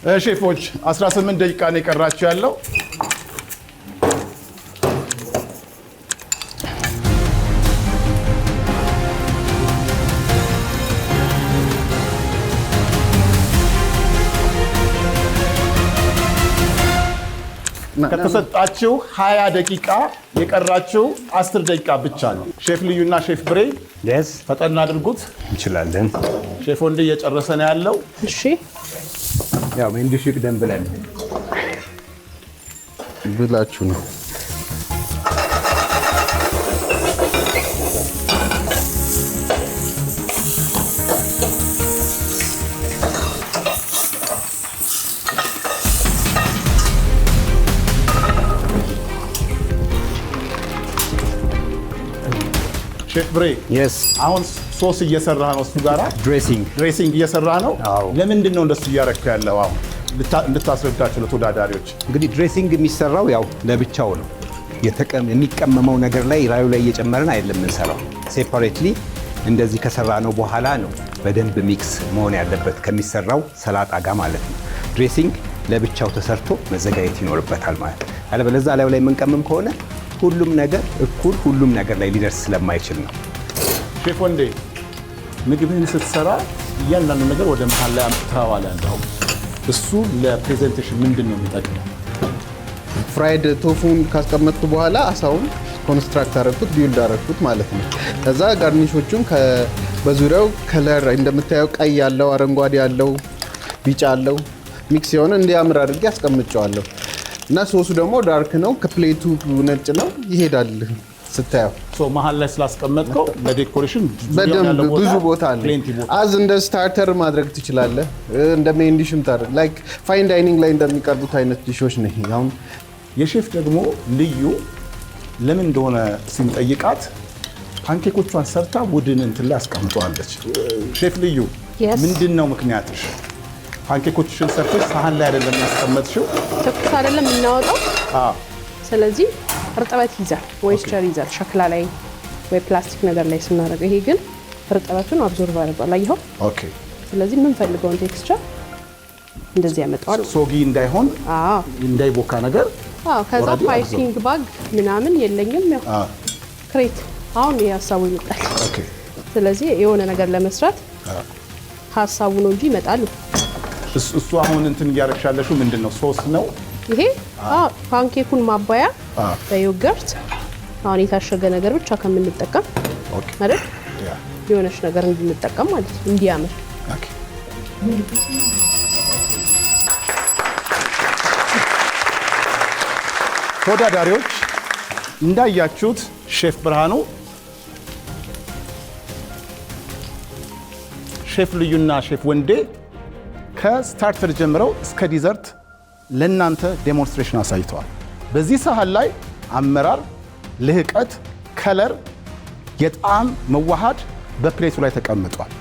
ሼፎች 18 ደቂቃ ነው የቀራችሁ ያለው። ከተሰጣችሁ 20 ደቂቃ የቀራችሁ 10 ደቂቃ ብቻ ነው። ሼፍ ልዩና ሼፍ ብሬ ፈጠን አድርጉት። እንችላለን። ሼፍ ወንድ እየጨረሰ ነው ያለው። እሺ ያው ሜንዲሽ ይቅደም ብለን ብላችሁ ነው። ሼፍ ብሬ አሁን ሶስ እየሰራ ነው እሱ ጋራ ድሬሲንግ እየሰራ ነው። ለምንድን ነው እንደሱ እያረኩ ያለው? አሁን እንድታስረዳቸው ለተወዳዳሪዎች። እንግዲህ ድሬሲንግ የሚሰራው ያው ለብቻው ነው። የሚቀመመው ነገር ላይ ራዩ ላይ እየጨመረን አይደለም የምንሰራው። ሴፓሬትሊ እንደዚህ ከሰራ ነው በኋላ ነው በደንብ ሚክስ መሆን ያለበት ከሚሰራው ሰላጣ ጋር ማለት ነው። ድሬሲንግ ለብቻው ተሰርቶ መዘጋጀት ይኖርበታል ማለት ነው። አለበለዚያ ላዩ ላይ የምንቀመም ከሆነ ሁሉም ነገር እኩል ሁሉም ነገር ላይ ሊደርስ ስለማይችል ነው። ሼፍ ወንዴ ምግብህን ስትሰራ እያንዳንዱ ነገር ወደ መሃል ላይ አምጥተዋል ያለው እሱ ለፕሬዘንቴሽን ምንድን ነው የሚጠቅመው? ፍራይድ ቶፉን ካስቀመጥኩ በኋላ አሳውን ኮንስትራክት አደረኩት፣ ቢውልድ አደረኩት ማለት ነው። ከዛ ጋርኒሾቹን በዙሪያው ከለር እንደምታየው ቀይ ያለው፣ አረንጓዴ ያለው፣ ቢጫ ያለው ሚክስ የሆነ እንዲያምር አድርጌ አስቀምጨዋለሁ። እና ሶሱ ደግሞ ዳርክ ነው፣ ከፕሌቱ ነጭ ነው ይሄዳል ስታየው። መሀል ላይ ስላስቀመጥከው ለዴኮሬሽን በደንብ ብዙ ቦታ አለ። አዝ እንደ ስታርተር ማድረግ ትችላለህ፣ እንደ ሜን ዲሽም ታደርግ ላይክ ፋይን ዳይኒንግ ላይ እንደሚቀርቡት አይነት ዲሾች ነው። አሁን የሼፍ ደግሞ ልዩ ለምን እንደሆነ ስንጠይቃት ፓንኬኮቿን ሰርታ ቡድን እንትን ላይ አስቀምጠዋለች። ሼፍ ልዩ ምንድን ነው ምክንያትሽ? ፓንኬኮችሽን ሰርተሽ ሳህን ላይ አይደለም ያስቀመጥሽው፣ ትኩስ አይደለም የምናወጣው። ስለዚህ እርጥበት ይዛል፣ ሞይስቸር ይዛል ሸክላ ላይ ወይ ፕላስቲክ ነገር ላይ ስናደርገው። ይሄ ግን እርጥበቱን አብዞርቭ አድርጓል። አየኸው? ኦኬ። ስለዚህ የምንፈልገውን ቴክስቸር እንደዚህ ያመጣዋል። ሶጊ እንዳይሆን እንዳይቦካ ነገር። ከዛ ፓይፒንግ ባግ ምናምን የለኝም። ያው ክሬት አሁን ይሄ ሀሳቡ ይመጣል። ኦኬ። ስለዚህ የሆነ ነገር ለመስራት ሀሳቡ ነው እንጂ ይመጣል። እሱ አሁን እንትን እያረግሻለሽው ምንድን ነው? ሶስ ነው ይሄ? ፓንኬኩን ማባያ በዮገርት አሁን የታሸገ ነገር ብቻ ከምንጠቀም ማለት የሆነች ነገር እንድንጠቀም ማለት ነው፣ እንዲያምር። ተወዳዳሪዎች እንዳያችሁት ሼፍ ብርሃኑ፣ ሼፍ ልዩና ሼፍ ወንዴ ከስታርተር ጀምረው እስከ ዲዘርት ለእናንተ ዴሞንስትሬሽን አሳይተዋል። በዚህ ሳህን ላይ አመራር፣ ልህቀት፣ ከለር፣ የጣዕም መዋሃድ በፕሌቱ ላይ ተቀምጧል።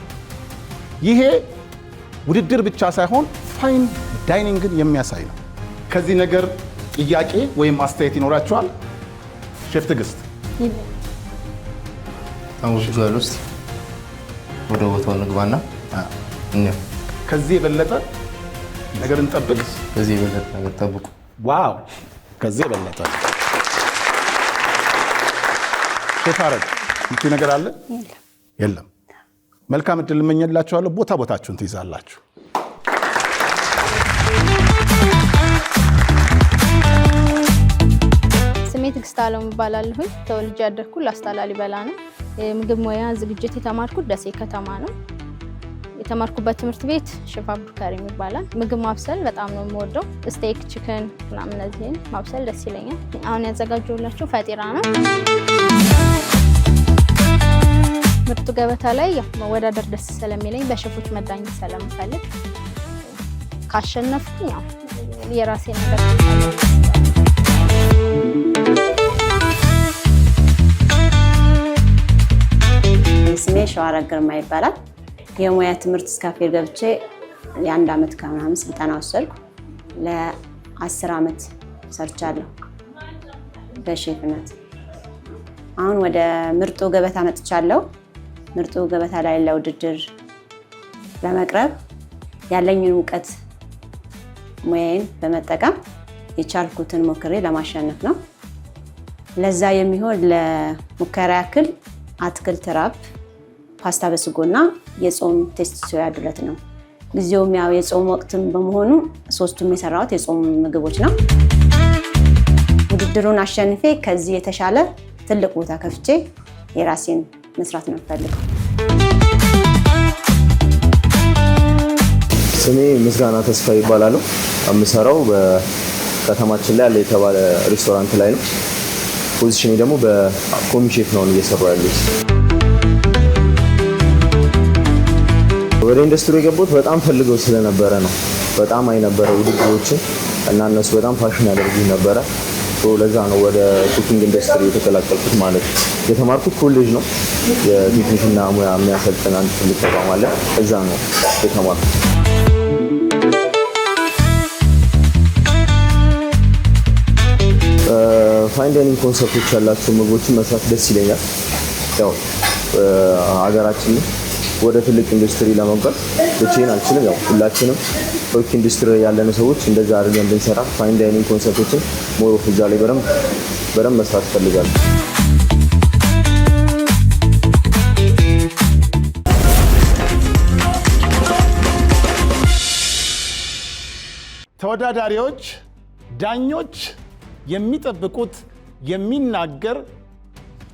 ይሄ ውድድር ብቻ ሳይሆን ፋይን ዳይኒንግን የሚያሳይ ነው። ከዚህ ነገር ጥያቄ ወይም አስተያየት ይኖራችኋል? ሼፍ ትዕግስት አውርጇል። ውስጥ ወደ ቦታው ንግባና ከዚህ የበለጠ ነገር እንጠብቅ። ከዚህ የበለጠ ነገር ጠብቁ። ዋው! ከዚህ የበለጠ ሼፍ አረግ ምንድን ነገር አለ? የለም። መልካም እድል እመኝላችኋለሁ። ቦታችሁን ትይዛላችሁ። ስሜ ትዕግስት አለሙ እባላለሁ። ተወልጄ ያደግኩት ላስታ ላሊበላ ነው። የምግብ ሙያ ዝግጅት የተማርኩት ደሴ ከተማ ነው። የተማርኩበት ትምህርት ቤት ሼፍ አብዱልካሪም ይባላል። ምግብ ማብሰል በጣም ነው የምወደው። ስቴክ፣ ቺክን ምናምን እነዚህን ማብሰል ደስ ይለኛል። አሁን ያዘጋጀሁላችሁ ፈጢራ ነው። ምርጡ ገበታ ላይ መወዳደር ደስ ስለሚለኝ በሼፎች መዳኘት ስለምፈልግ ካሸነፍኩኝ ያው የራሴ ነገር ስሜ ሸዋረግ ግርማ ይባላል። የሙያ ትምህርት ስካፌር ገብቼ የ1 ዓመት ከምናምን ስልጠና ወሰድኩ። ለ10 ዓመት ሰርቻለሁ በሼፍነት። አሁን ወደ ምርጡ ገበታ መጥቻለሁ። ምርጡ ገበታ ላይ ለውድድር ለመቅረብ ያለኝን እውቀት ሙያዬን በመጠቀም የቻልኩትን ሞክሬ ለማሸነፍ ነው። ለዛ የሚሆን ለሙከራ ያክል አትክልት ራፕ፣ ፓስታ በስጎና የጾም ቴስት ሶያ ዱለት ነው። ጊዜውም ያው የጾም ወቅትም በመሆኑ ሶስቱም የሰራሁት የጾም ምግቦች ነው። ውድድሩን አሸንፌ ከዚህ የተሻለ ትልቅ ቦታ ከፍቼ የራሴን መስራት ነው የምፈልገው። ስሜ ምስጋና ተስፋ ይባላል። የምሰራው በከተማችን ላይ ያለ የተባለ ሬስቶራንት ላይ ነው። ፖዚሽኔ ደግሞ በኮሚ ሼፍ ነው እየሰራው ያለሁት። ወደ ኢንዱስትሪ የገባሁት በጣም ፈልገው ስለነበረ ነው። በጣም አይነበረ ውድድሮችን እና እነሱ በጣም ፓሽን ያደርጉኝ ነበረ። ለዛ ነው ወደ ኩኪንግ ኢንዱስትሪ የተቀላቀልኩት ማለት ነው። የተማርኩት ኮሌጅ ነው። የቴክኒክና ሙያ የሚያሰልጥን አንድ ትልቅ ተቋም አለ። እዛ ነው የተማርኩት። ፋይን ዳይኒንግ ኮንሰፕቶች ያላቸው ምግቦችን መስራት ደስ ይለኛል። ያው ሀገራችን ወደ ትልቅ ኢንዱስትሪ ለመምጣት ብቻዬን አልችልም። ያው ሁላችንም በኩክ ኢንዱስትሪ ያለን ሰዎች እንደዛ አድርገን ብንሰራ ፋይን ዳይኒንግ ኮንሰፕቶችን ሞር ኦፍ እዛ ላይ በደንብ መስራት እፈልጋለሁ። ተወዳዳሪዎች፣ ዳኞች የሚጠብቁት የሚናገር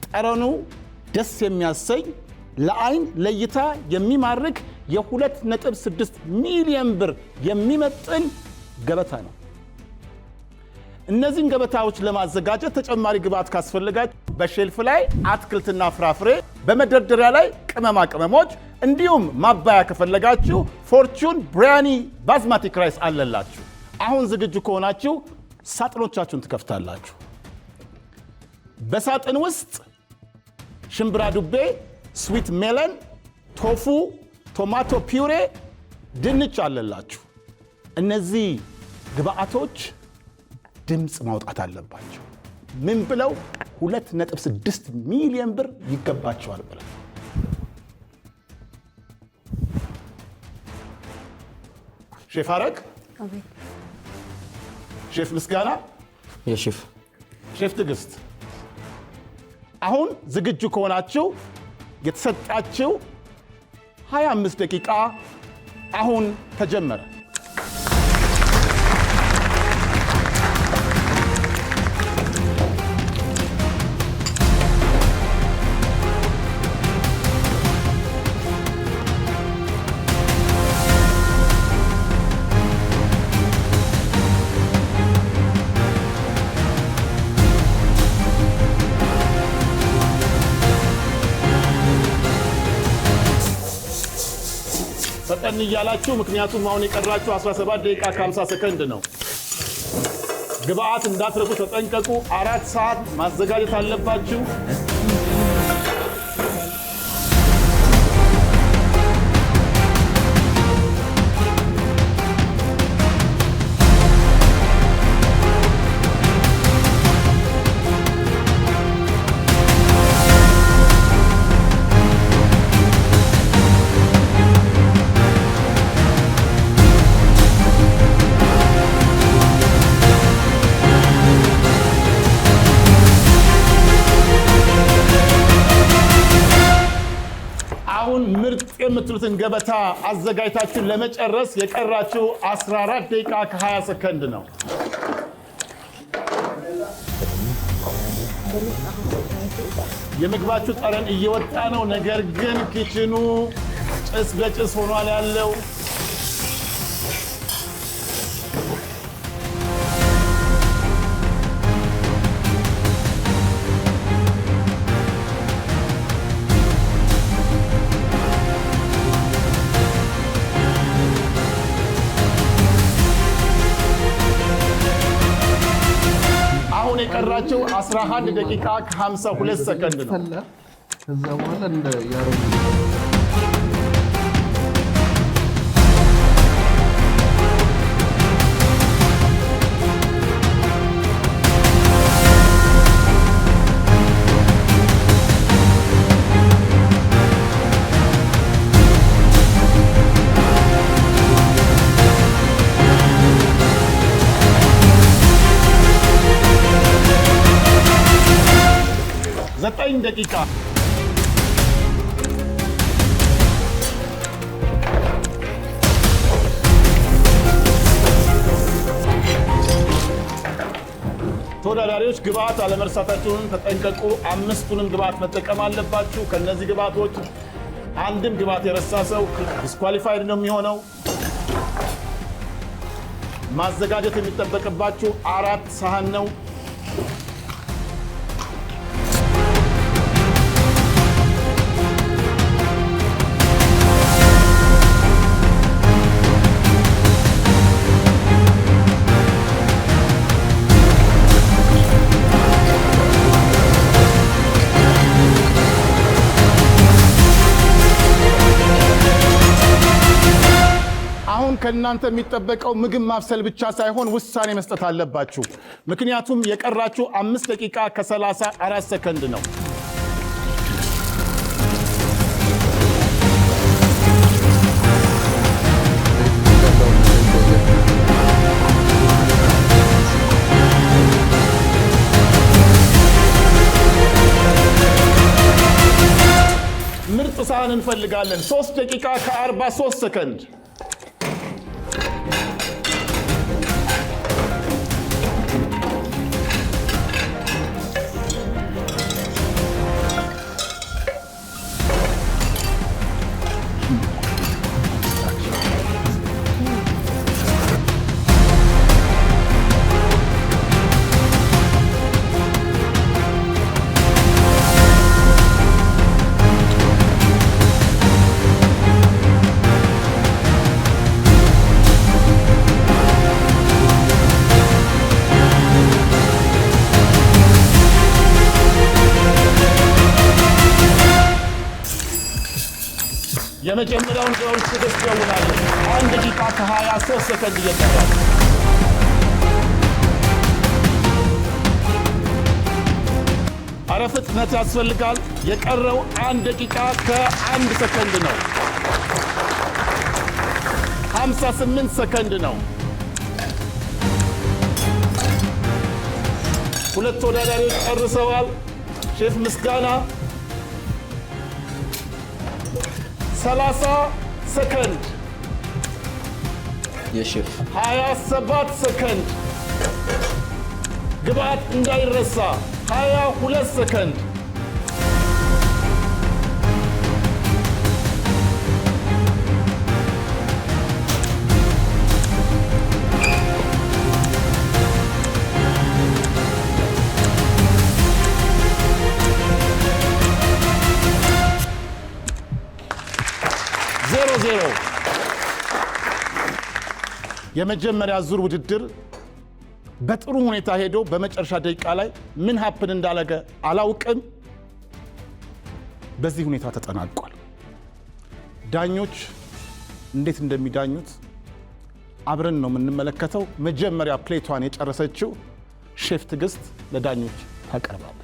ጠረኑ ደስ የሚያሰኝ ለአይን ለእይታ የሚማርክ የ2.6 ሚሊዮን ብር የሚመጥን ገበታ ነው። እነዚህን ገበታዎች ለማዘጋጀት ተጨማሪ ግብአት ካስፈልጋችሁ በሼልፍ ላይ አትክልትና ፍራፍሬ፣ በመደርደሪያ ላይ ቅመማ ቅመሞች እንዲሁም ማባያ ከፈለጋችሁ ፎርቹን ብሪያኒ ባስማቲክ ራይስ አለላችሁ። አሁን ዝግጁ ከሆናችሁ ሳጥኖቻችሁን ትከፍታላችሁ። በሳጥን ውስጥ ሽምብራ ዱቤ፣ ስዊት ሜለን፣ ቶፉ፣ ቶማቶ ፒውሬ፣ ድንች አለላችሁ። እነዚህ ግብአቶች ድምፅ ማውጣት አለባቸው። ምን ብለው? 2.6 ሚሊዮን ብር ይገባቸዋል ብለው። ሼፍ አረግ፣ ሼፍ ምስጋና፣ የሼፍ ሼፍ ትዕግስት፣ አሁን ዝግጁ ከሆናችሁ የተሰጣችሁ 25 ደቂቃ አሁን ተጀመረ። ፈጠን እያላችሁ፣ ምክንያቱም አሁን የቀራችሁ 17 ደቂቃ ከ50 ሰከንድ ነው። ግብአት እንዳትረሱ ተጠንቀቁ። 4 ሰዓት ማዘጋጀት አለባችሁ። ምርጥ የምትሉትን ገበታ አዘጋጅታችሁ ለመጨረስ የቀራችሁ 14 ደቂቃ ከ20 ሰከንድ ነው። የምግባችሁ ጠረን እየወጣ ነው። ነገር ግን ኪችኑ ጭስ በጭስ ሆኗል ያለው። የቀራቸው 11 ደቂቃ ከ52 ሰከንድ ነው። ከዛ በኋላ እንደ ያረው ደቂቃ። ተወዳዳሪዎች ግብአት አለመርሳታችሁን ተጠንቀቁ። 5ቱንም ግብአት መጠቀም አለባችሁ። ከነዚህ ግብአቶች አንድም ግብአት የረሳ ሰው ዲስኳሊፋይድ ነው የሚሆነው። ማዘጋጀት የሚጠበቅባችሁ 4 ሳህን ነው። ከእናንተ የሚጠበቀው ምግብ ማብሰል ብቻ ሳይሆን ውሳኔ መስጠት አለባችሁ። ምክንያቱም የቀራችሁ 5 ደቂቃ ከ34 ሰከንድ ነው። ምርጥ ሳህን እንፈልጋለን። 3 ደቂቃ ከ43 ሰከንድ። የመጀመሪያውን ዙር ትዕግስት ይሆናል። 1 ደቂቃ ከ23 ሰከንድ እየቀረ አረ ፍጥነት ያስፈልጋል። የቀረው 1 ደቂቃ ከ1 ሰከንድ ነው። 58 ሰከንድ ነው። 2 ተወዳዳሪዎች ጨርሰዋል። ሼፍ ምስጋና 30 ሰከንድ፣ የሼፍ 27 ሰከንድ፣ ግብአት እንዳይረሳ 22 ሰከንድ፣ የመጀመሪያ ዙር ውድድር በጥሩ ሁኔታ ሄዶ በመጨረሻ ደቂቃ ላይ ምን ሀፕን እንዳለገ አላውቅም። በዚህ ሁኔታ ተጠናቋል። ዳኞች እንዴት እንደሚዳኙት አብረን ነው የምንመለከተው። መጀመሪያ ፕሌቷን የጨረሰችው ሼፍ ትዕግስት ለዳኞች ታቀርባለች።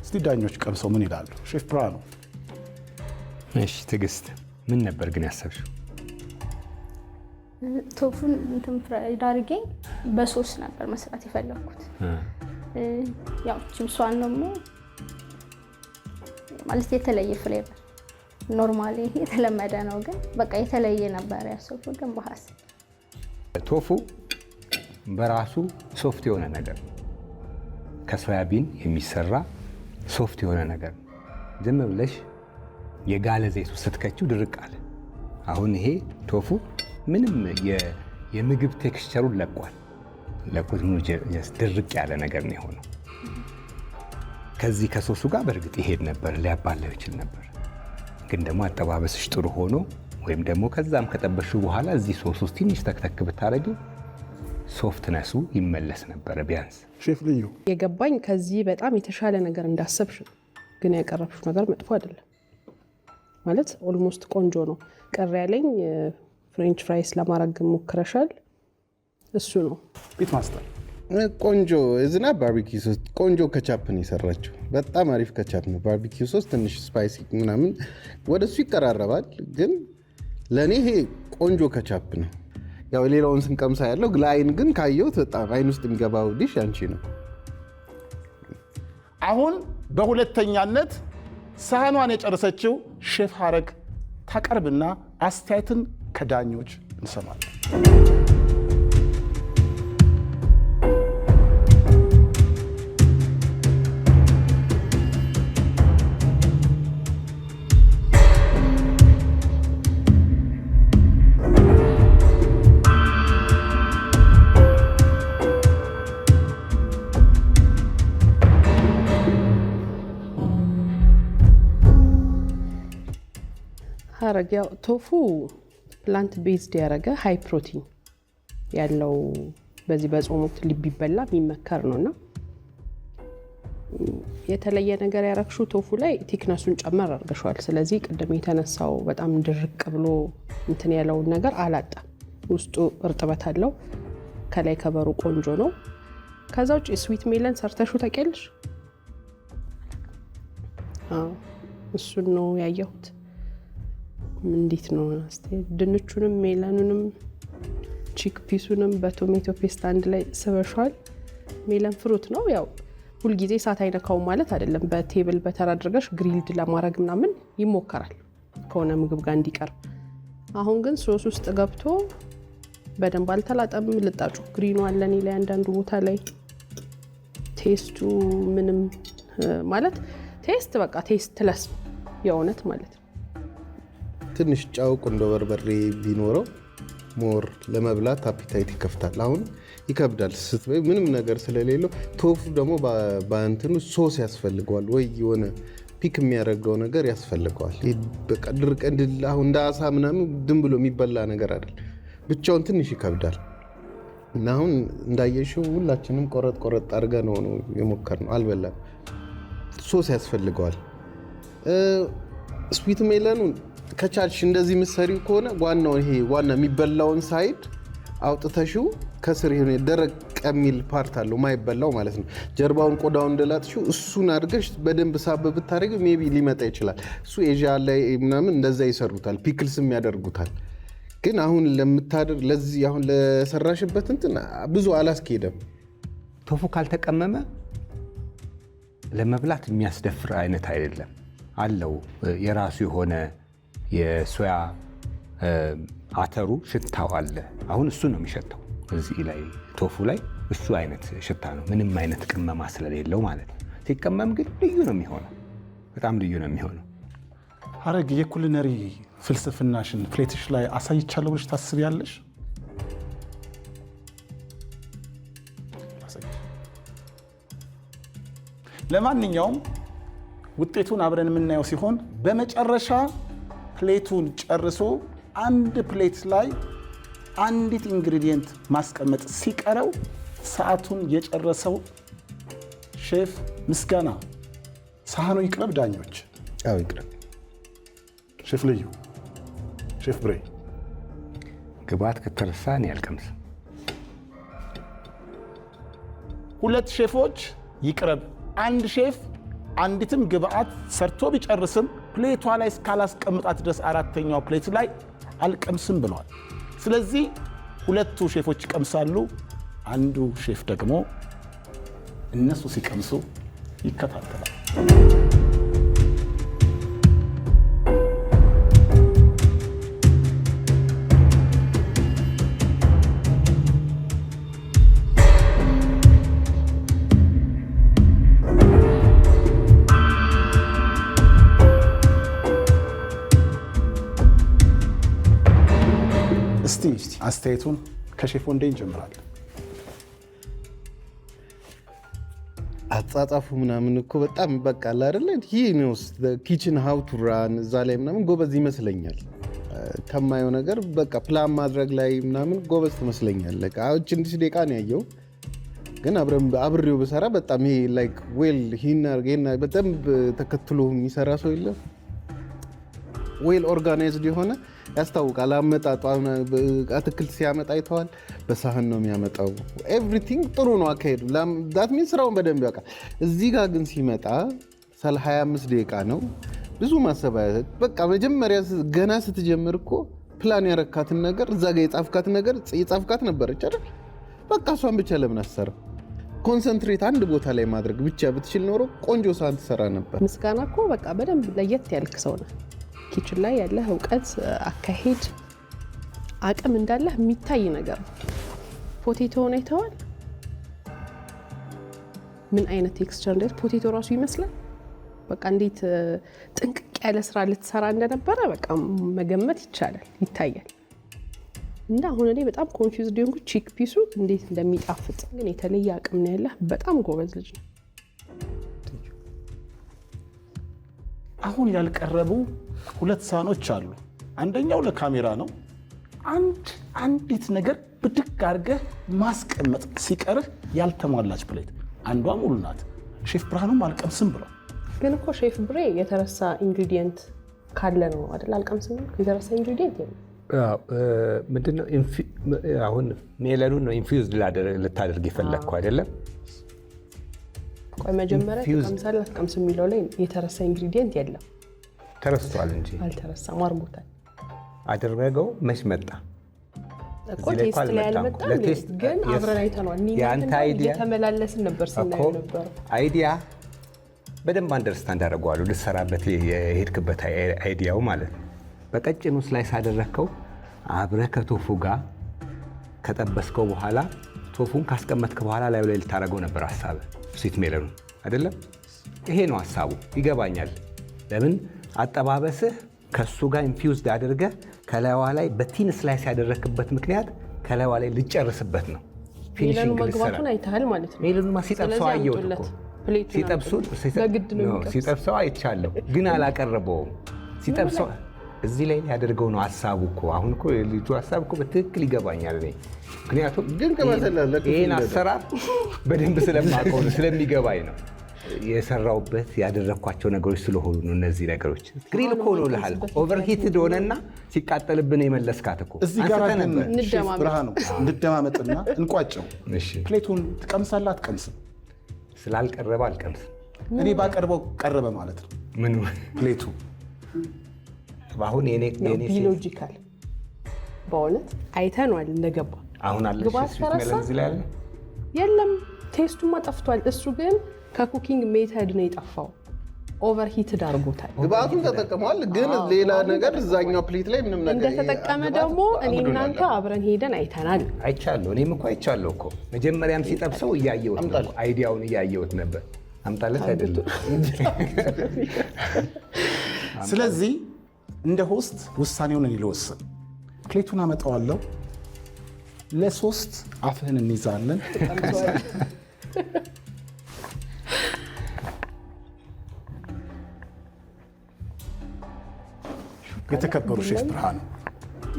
እስቲ ዳኞች ቀምሰው ምን ይላሉ? ሼፍ ብርሃኑ። እሺ ትዕግስት፣ ምን ነበር ግን ያሰብሽው? ቶፉን እንትን ፍራይድ አድርጌ በሶስ ነበር መስራት የፈለኩት። ያው ቺምሷን ነው ማለት የተለየ ፍሌቨር። ኖርማሊ የተለመደ ነው ግን በቃ የተለየ ነበር ያሰብኩት። ግን በሐሳብ ቶፉ በራሱ ሶፍት የሆነ ነገር ከሶያቢን የሚሰራ ሶፍት የሆነ ነገር ዝም ብለሽ የጋለ ዘይቱ ስትከቺው ድርቅ አለ። አሁን ይሄ ቶፉ ምንም የምግብ ቴክስቸሩን ለቋል። ለቁት ድርቅ ያለ ነገር ነው የሆነው። ከዚህ ከሶሱ ጋር በእርግጥ ይሄድ ነበር፣ ሊያባላው ይችል ነበር። ግን ደግሞ አጠባበስሽ ጥሩ ሆኖ ወይም ደግሞ ከዛም ከጠበሹ በኋላ እዚህ ሶስ ውስጥ ትንሽ ተክተክ ብታረጊው ሶፍትነሱ ይመለስ ነበረ ቢያንስ። ሼፍ ልዩ የገባኝ ከዚህ በጣም የተሻለ ነገር እንዳሰብሽ ነው። ግን ያቀረብሽው ነገር መጥፎ አይደለም ማለት ኦልሞስት ቆንጆ ነው። ቀር ያለኝ ፍሬንች ፍራይስ ለማድረግ ሞክረሻል፣ እሱ ነው። ቢት ማስተር ቆንጆ እዝና ባርቢኪው ሶስ ቆንጆ ከቻፕ ነው የሰራችው። በጣም አሪፍ ከቻፕ ነው። ባርቢኪው ሶስ ትንሽ ስፓይሲ ምናምን ወደሱ ይቀራረባል፣ ግን ለእኔ ይሄ ቆንጆ ከቻፕ ነው። ያው ሌላውን ስንቀምሳ ያለው ለአይን ግን ካየሁት በጣም አይን ውስጥ የሚገባው ዲሽ አንቺ ነው። አሁን በሁለተኛነት ሳህኗን የጨረሰችው ሼፍ ሀረግ ታቀርብና አስተያየትን ከዳኞች እንሰማለን። ሀረግ ያው ቶፉ ፕላንት ቤዝድ ያደረገ ሃይ ፕሮቲን ያለው በዚህ በጾም ወቅት ሊበላ የሚመከር ነውና የተለየ ነገር ያረክሹ ቶፉ ላይ ቲክነሱን ጨመር አድርገሻል። ስለዚህ ቅድም የተነሳው በጣም ድርቅ ብሎ እንትን ያለውን ነገር አላጣም። ውስጡ እርጥበት አለው። ከላይ ከበሩ ቆንጆ ነው። ከዛ ውጭ ስዊት ሜለን ሰርተሹ ታውቂያለሽ? እሱን ነው ያየሁት። እንዴት ነው ድንቹንም ሜለኑንም ቺክ ፒሱንም በቶሜቶ ፔስት አንድ ላይ ስበሻል። ሜለን ፍሩት ነው። ያው ሁልጊዜ እሳት አይነካውም ማለት አይደለም። በቴብል በተራ አድርገሽ ግሪልድ ለማድረግ ምናምን ይሞከራል ከሆነ ምግብ ጋር እንዲቀርብ። አሁን ግን ሶስ ውስጥ ገብቶ በደንብ አልተላጠም። ልጣጩ ግሪኑ አለ እኔ ላይ አንዳንዱ ቦታ ላይ ቴስቱ ምንም ማለት ቴስት በቃ ቴስት ለስ የእውነት ማለት ነው። ትንሽ ጫው ቁንዶ በርበሬ ቢኖረው ሞር ለመብላት አፒታይት ይከፍታል። አሁን ይከብዳል ስትበይ ምንም ነገር ስለሌለው። ቶፉ ደግሞ በእንትኑ ሶስ ያስፈልገዋል ወይ የሆነ ፒክ የሚያደርገው ነገር ያስፈልገዋል። በቃ ድርቅ አሁን እንደ አሳ ምናምን ድም ብሎ የሚበላ ነገር አይደል። ብቻውን ትንሽ ይከብዳል እና አሁን እንዳየሽው ሁላችንም ቆረጥ ቆረጥ አድርገን ነው የሞከርነው። አልበላም። ሶስ ያስፈልገዋል። ስዊት ሜለኑን ከቻልሽ እንደዚህ ምሰሪው ከሆነ ዋናው ይሄ ዋና የሚበላውን ሳይድ አውጥተሽው ከስር ይሄ ደረቅ የሚል ፓርት አለው ማይበላው ማለት ነው። ጀርባውን ቆዳውን እንደላጥሽው እሱን አድርገሽ በደንብ ሳብ ብታረጊው ሜቢ ሊመጣ ይችላል። እሱ ኤዥያ ላይ ምናምን እንደዛ ይሰሩታል፣ ፒክልስም ያደርጉታል። ግን አሁን ለዚህ አሁን ለሰራሽበት እንትን ብዙ አላስኬደም። ቶፉ ካልተቀመመ ለመብላት የሚያስደፍር አይነት አይደለም። አለው የራሱ የሆነ የሶያ አተሩ ሽታው አለ። አሁን እሱ ነው የሚሸተው እዚህ ላይ ቶፉ ላይ እሱ አይነት ሽታ ነው፣ ምንም አይነት ቅመማ ስለሌለው ማለት ነው። ሲቀመም ግን ልዩ ነው የሚሆነው፣ በጣም ልዩ ነው የሚሆነው። ሀረግ የኩሊነሪ ፍልስፍናሽን ፕሌትሽ ላይ አሳይቻለሁ ብለሽ ታስቢያለሽ? ለማንኛውም ውጤቱን አብረን የምናየው ሲሆን በመጨረሻ ፕሌቱን ጨርሶ አንድ ፕሌት ላይ አንዲት ኢንግሪዲየንት ማስቀመጥ ሲቀረው ሰዓቱን የጨረሰው ሼፍ ምስጋና ሳህኑ ይቅረብ። ዳኞች አዎ ይቅረብ። ሼፍ ልዩ፣ ሼፍ ብሬ ግብአት ከተረሳ እኔ አልቀምስም። ሁለት ሼፎች ይቅረብ። አንድ ሼፍ አንዲትም ግብአት ሰርቶ ቢጨርስም ፕሌቷ ላይ እስካላስቀምጣት ድረስ አራተኛው ፕሌት ላይ አልቀምስም ብለዋል። ስለዚህ ሁለቱ ሼፎች ይቀምሳሉ፣ አንዱ ሼፍ ደግሞ እነሱ ሲቀምሱ ይከታተላል። እስቲ አስተያየቱን ከሼፍ ወንዴ እንጀምራለን። አጻጻፉ ምናምን እኮ በጣም በቃል አይደለ ይሄ ነው ኪችን ሃው ቱ ራን እዛ ላይ ምናምን ጎበዝ ይመስለኛል። ከማየው ነገር በቃ ፕላን ማድረግ ላይ ምናምን ጎበዝ ትመስለኛለህ። አሁን ትንሽ ደቂቃ ነው ያየው፣ ግን አብሬው በሰራ በጣም ይሄ ላይክ ዌል ሂና በጣም ተከትሎ የሚሰራ ሰው የለም። ዌል ኦርጋናይዝድ የሆነ ያስታውቃል። አመጣጡ አትክልት ሲያመጣ አይተዋል። በሳህን ነው የሚያመጣው። ኤቭሪቲንግ ጥሩ ነው አካሄዱ። ዳት ሚንስ ስራውን በደንብ ያውቃል። እዚህ ጋር ግን ሲመጣ 25 ደቂቃ ነው ብዙ ማሰባየት። በቃ መጀመሪያ ገና ስትጀምር እኮ ፕላን ያረካትን ነገር እዛ ጋር የጻፍካት ነበረች አይደል? በቃ እሷን ብቻ ለምን አሰራ? ኮንሰንትሬት አንድ ቦታ ላይ ማድረግ ብቻ ብትችል ኖሮ ቆንጆ ሳህን ትሰራ ነበር። ምስጋና እኮ በቃ በደንብ ለየት ያልክ ሰው ነህ። ኪችን ላይ ያለህ እውቀት፣ አካሄድ፣ አቅም እንዳለህ የሚታይ ነገር ነው። ፖቴቶውን አይተዋል? ምን አይነት ቴክስቸር እንዳለ ፖቴቶ ራሱ ይመስላል። በቃ እንዴት ጥንቅቅ ያለ ስራ ልትሰራ እንደነበረ በቃ መገመት ይቻላል፣ ይታያል። እና አሁን እኔ በጣም ኮንፊውዝድ ሆንኩ። ቺክ ፒሱ እንዴት እንደሚጣፍጥ ግን የተለየ አቅም ነው ያለህ። በጣም ጎበዝ ልጅ ነው። አሁን ያልቀረቡ 2 ሳህኖች አሉ። አንደኛው ለካሜራ ነው። አንዲት ነገር ብድግ አድርገህ ማስቀመጥ ሲቀርህ ያልተሟላች ፕሌት፣ አንዷ ሙሉ ናት። ሼፍ ብርሃኑም አልቀምስም ብለው። ግን እኮ ሼፍ ብሬ የተረሳ ኢንግሪዲየንት ካለ ነው አይደል? አልቀምስም ነው የተረሳ ኢንግሪዲየንት የለም። ምንድነው? አሁን ሜለኑን ነው ኢንፊውዝድ ልታደርግ የፈለግከው አይደለም? ቆይ መጀመሪያ ተቀምሳል አትቀምስ የሚለው ላይ የተረሳ ኢንግሪዲየንት የለም። ተረስቷል እንጂ አልተረሳም። አርሞታል አደረገው። መች መጣ እኮ ቴስት ላይ አልመጣም። ግን አብረን አይተናል። ያንተ አይዲያ እየተመላለስን ነበር ስናየው ነበር። አይዲያ በደንብ አንደርስታንድ አደረገዋለሁ። ልትሰራበት የሄድክበት አይዲያው ማለት ነው። በቀጭኑ ስላይስ አደረግከው። አብረህ ከቶፉ ጋር ከጠበስከው በኋላ ቶፉን ካስቀመጥክ በኋላ ላይ ልታደርገው ነበር ሀሳብህ። ስዊት ሜለኑ አይደለም? ይሄ ነው ሀሳቡ። ይገባኛል። ለምን አጠባበስህ ከሱ ጋር ኢንፊውዝድ አድርገህ ከላይዋ ላይ በቲን ስላይስ ያደረክበት ምክንያት ከላይዋ ላይ ልጨርስበት ነው። ፊኒሺንግ መግባቱን አይተሃል ማለት ነው። ሜለኑማ ሲጠብሰው አየሁት እኮ ሲጠብሰው አይቻለሁ፣ ግን አላቀረበውም። ሲጠብሰው እዚህ ላይ ያደርገው ነው ሀሳቡ እኮ። አሁን እኮ ልጁ ሀሳብ እኮ በትክክል ይገባኛል እኔ። ምክንያቱም ይህን አሰራር በደንብ ስለማውቀው ስለሚገባኝ ነው የሰራውበት ያደረግኳቸው ነገሮች ስለሆኑ ነው። እነዚህ ነገሮች ግሪል እኮ ነው ልሃል ኦቨርሂትድ ሆነና ሲቃጠልብን የመለስካት እኮ እዚህ ጋር ሼፍ ብርሃኑ እንደማመጥና እንቋጨው። ፕሌቱን ትቀምሳለህ አትቀምስም? ስላልቀረበ አልቀምስም። እኔ ባቀርበው ቀረበ ማለት ነው። ምኑ ፕሌቱ አሁን የኔ ቢሎጂካል በእውነት አይተነዋል እንደገባ። አሁን አለ እዚህ ላይ አለ የለም። ቴስቱማ ጠፍቷል። እሱ ግን ከኩኪንግ ሜተድ ነው የጠፋው። ኦቨርሂትድ አድርጎታል። ግብአቱን ተጠቅመዋል፣ ግን ሌላ ነገር እዛኛው ፕሌት ላይ ምንም ነገር እንደተጠቀመ ደግሞ እኔ እናንተ አብረን ሄደን አይተናል። አይቻለሁ። እኔም እኮ አይቻለሁ እኮ መጀመሪያም ሲጠብሰው እያየሁት ነበር። አይዲያውን እያየሁት ነበር። አምጣለት አይደለም። ስለዚህ እንደ ሆስት ውሳኔውን እኔ ልወስን። ፕሌቱን አመጣዋለሁ። ለ3 አፍህን እንይዛለን። የተከበሩ ሼፍ ብርሃኑ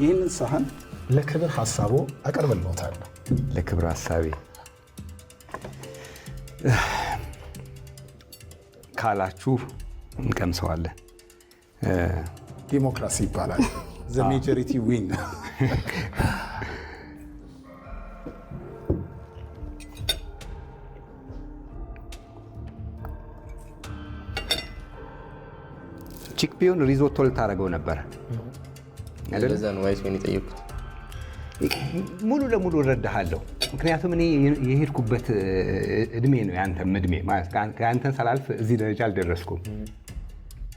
ይህንን ሳህን ለክብር ሀሳቦ አቀርብልዎታለሁ። ለክብር ሀሳቤ ካላችሁ እንቀምሰዋለን። ዲሞክራሲ ይባላል። ዘ ሜጆሪቲ ዊን። ቺክፒውን ሪዞቶ ልታደርገው ነበር አይደል? ለዛ ነው ዋይት ወይን የጠየኩት። ሙሉ ለሙሉ እረዳሃለሁ። ምክንያቱም እኔ የሄድኩበት እድሜ ነው ያንተም እድሜ ማለት ከአንተን ሳላልፍ እዚህ ደረጃ አልደረስኩም።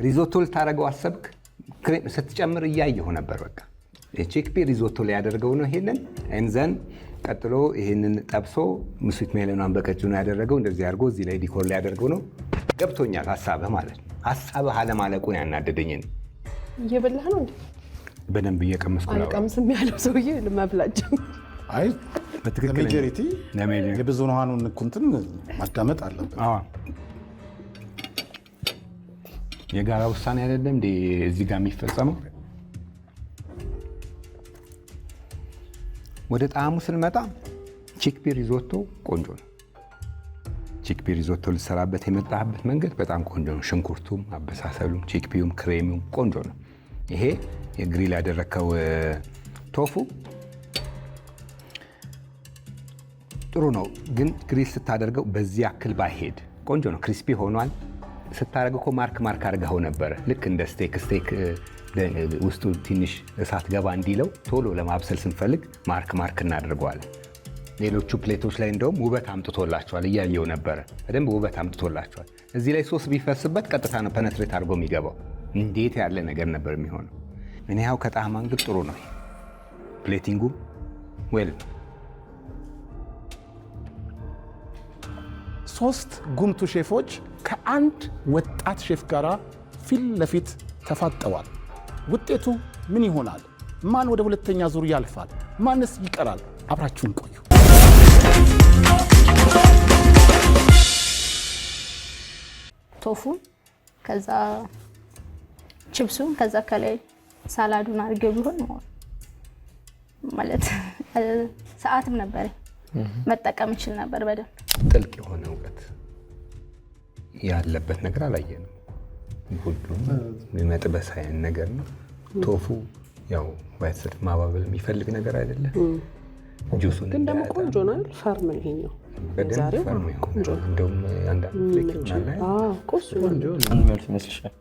ሪዞቶ ልታደርገው አሰብክ፣ ስትጨምር እያየሁ ነበር። በቃ ቺክፒ ሪዞቶ ላይ ያደርገው ነው ይሄንን እንዘን ቀጥሎ ይሄንን ጠብሶ ስዊት ሜለኗን በቀጭኑ ያደረገው እንደዚህ አድርጎ እዚህ ላይ ዲኮር ላይ ያደርገው ነው። ገብቶኛል ሀሳብህ ማለት ነው። ሀሳብህ አለማለቁን ያናደደኝ ነው። እየበላህ ነው እንዴ? በደንብ እየቀመስኩ ነው። አልቀምስም ያለው ሰውዬ ለማብላጭ አይ ለሜጆሪቲ የብዙሃኑን እንትን ማዳመጥ አለበት። የጋራ ውሳኔ አይደለም እንዴ እዚህ ጋር የሚፈጸመው? ወደ ጣዕሙ ስንመጣ ቺክፒ ሪዞቶ ቆንጆ ነው። ቺክፒ ሪዞቶ ልሰራበት የመጣበት መንገድ በጣም ቆንጆ ነው። ሽንኩርቱም፣ አበሳሰሉም፣ ቺክፒውም፣ ክሬሚውም ቆንጆ ነው። ይሄ የግሪል ያደረከው ቶፉ ጥሩ ነው፣ ግን ግሪል ስታደርገው በዚህ ያክል ባይሄድ ቆንጆ ነው። ክሪስፒ ሆኗል። ስታደርገው እኮ ማርክ አድርገው ነበረ። ልክ እንደ ስቴክ ውስጡ ትንሽ እሳት ገባ እንዲለው ቶሎ ለማብሰል ስንፈልግ ማርክ እናደርገዋለን። ሌሎቹ ፕሌቶች ላይ እንደውም ውበት አምጥቶላቸዋል። እያየው ነበረ፣ በደንብ ውበት አምጥቶላቸዋል። እዚህ ላይ ሶስ ቢፈስበት ቀጥታ ነው ፐነትሬት አድርጎ የሚገባው። እንዴት ያለ ነገር ነበር የሚሆነው። እኔ ያው ከጣዕም አንግል ጥሩ ነው። ፕሌቲንጉ ዌል። 3 ጉምቱ ሼፎች ከአንድ ወጣት ሼፍ ጋር ፊት ለፊት ተፋጠዋል። ውጤቱ ምን ይሆናል? ማን ወደ ሁለተኛ ዙር ያልፋል? ማንስ ይቀራል? አብራችሁን ቆዩ። ቶፉን ከዛ ቺፕሱን ከዛ ከላይ ሳላዱን አድርጌው ቢሆን ማለት ሰዓትም ነበር መጠቀም ይችል ነበር። በደንብ ጥልቅ የሆነ እውቀት ያለበት ነገር አላየንም። ሁሉም መጥበስ አይነት ነገር ነው። ቶፉ ያው ባይሰጥ ማባበል የሚፈልግ ነገር አይደለም። ጁሱን ግን ደግሞ ቆንጆ ነው። ፈርም ነው ይሄኛው። በደንብ ፈርም ቆንጆ ነው። እንደውም አንዳንድ ፍሌክ ማለት ቆንጆ ምን ማለት ይመስልሻል?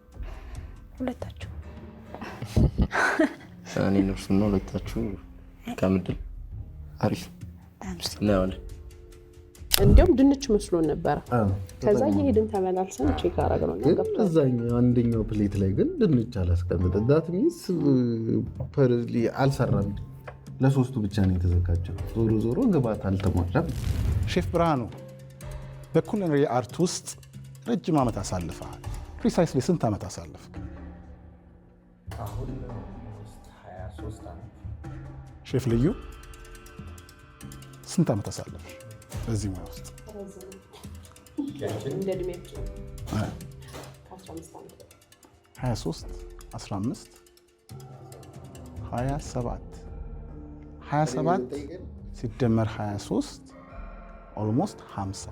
ሁለታችሁ እኔ እነርሱና ሁለታችሁ ከምድል አሪፍ ነው። እንዲያውም ድንች መስሎን ነበረ። ከዛ እየሄድን ተመላልሰን ቼክ አደረግነው እና ገብቶ እዛኛው አንደኛው ፕሌት ላይ ግን ድንች አላስቀምጥም። ዳት ሚንስ ፐርሊ አልሰራም። ለሶስቱ ብቻ ነው የተዘጋጀው። ዞሮ ግባት አልተሟላም። ሼፍ ብርሃኑ በኩሊነሪ አርት ውስጥ ረጅም ዓመት አሳልፈሃል። ፕሪሳይስሊ ስንት ዓመት አሳልፍክ? አሁን 23 ዓመት። ሼፍ ልዩ ስንት ዓመት አሳልፈሽ በዚህ ሙያ ውስጥ? እንደ እድሜያችን 23 15 27 ሲደመር 23 ኦልሞስት 50